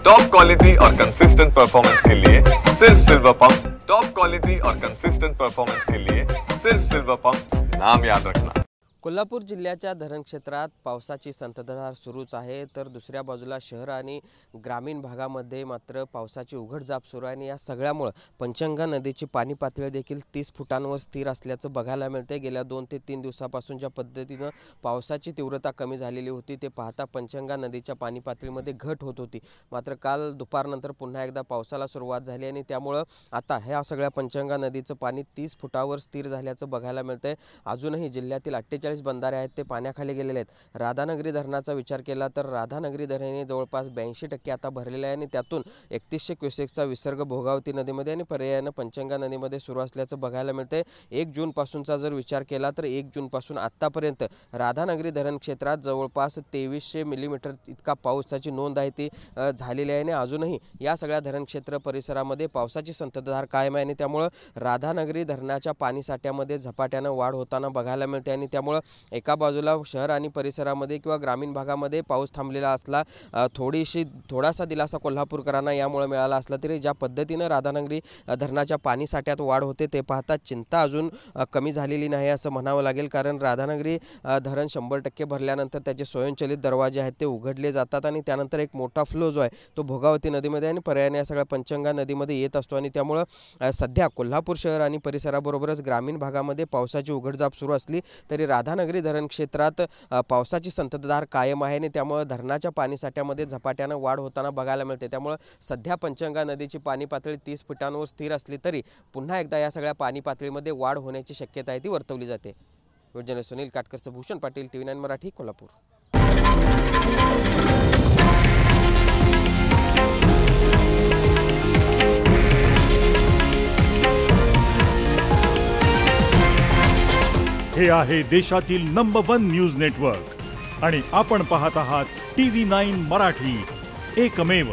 Top quality और consistent performance के लिए सिर्फ सिल्वर पंप्स। टॉप क्वालिटी और कंसिस्टेंट परफॉर्मेंस के लिए सिर्फ सिल्वर पंप्स, नाम याद रखना। कोल्हापूर जिल्ह्याच्या धरण क्षेत्रात पावसाची संततधार सुरूच आहे, तर दुसऱ्या बाजूला शहर आणि ग्रामीण भागामध्ये मात्र पावसाची उघडझाप सुरू आहे आणि या सगळ्यामुळे पंचगंगा नदीची पाणी पातळी देखील 30 फुटांवर स्थिर असल्याचं बघायला मिळते। गेल्या 2 ते 3 दिवसापासून ज्या पद्धतीने पावसाची तीव्रता कमी झालेली होती ते पाहता पंचगंगा नदीच्या पाणी पातळीमध्ये घट होत होती, मात्र काल दुपारनंतर पुन्हा एकदा पावसाला सुरुवात झाली आणि त्यामुळे आता ह्या सगळ्या पंचगंगा नदीचं पाणी 30 फुटावर स्थिर झाल्याचं बघायला मिळतंय। अजूनही जिल्ह्यातील 48 बंधारे आहेत ते पाण्याखाली गेलेले आहेत। राधानगरी धरणाचा विचार केला तर राधानगरी धरणे जवळपास 82% आता भरलेले आहे आणि त्यातून 3100 क्युसेकचा विसर्ग भोगावती नदीमध्ये आणि पर्यायाने पंचगंगा नदीमध्ये सुरू असल्याचं बघायला मिळते। 1 जून पासूनचा जर विचार केला तर 1 जून पासून आतापर्यंत राधानगरी धरण क्षेत्रात जवळपास 2300 मिलीमीटर इतका पावसाची नोंद आहे ती झालेली आहे आणि अजूनही या सगळ्या धरण क्षेत्र परिसरामध्ये पावसाची संततधार कायम आहे आणि त्यामुळे राधानगरी धरणाच्या पाणीसाठ्यामध्ये झपाट्याने वाढ होताना बघायला मिळते आणि त्यामुळे एका बाजूला शहर आणि परिसरामध्ये किंवा ग्रामीण भागामध्ये पाऊस थांबलेला असला, थोडासा दिलासा कोल्हापूरकरांना यामुळे मिळाला असला तरी ज्या पद्धतीने राधानगरी धरणाच्या पाणीसाठ्यात वाढ होते ते पाहता चिंता अजून कमी झालेली नाही असं म्हणावं लागेल, कारण राधानगरी धरण 100% भरल्यानंतर त्याचे स्वयंचलित दरवाजे आहेत ते उघडले जातात आणि त्यानंतर एक मोठा फ्लो जो आहे तो भोगावती नदीमध्ये आणि पर्यायाने या सगळ्या पंचगंगा नदीमध्ये येत असतो आणि त्यामुळे सध्या कोल्हापूर शहर आणि परिसराबरोबरच ग्रामीण भागामध्ये पावसाची उघडझाप सुरू असली तरी राधानगरी धरण क्षेत्रात पावसाची संततधार कायम आहे आणि त्यामुळे धरणाच्या पाणीसाठ्यामध्ये झपाट्याने वाढ होताना बघायला मिळते। त्यामुळे सध्या पंचगंगा नदीची पाणी पातळी 30 फुटांवर स्थिर असली तरी पुन्हा एकदा या सगळ्या पाणी पातळीमध्ये वाढ होण्याची शक्यता आहे ती वर्तवली जाते। Video Sunil Katkar, Bhushan Patil, TV9 Marathi, Kolhapur. हे आहे देशातील नंबर 1 न्यूज नेटवर्क आणि आपण पाहत आहात TV9 मराठी, एकमेव।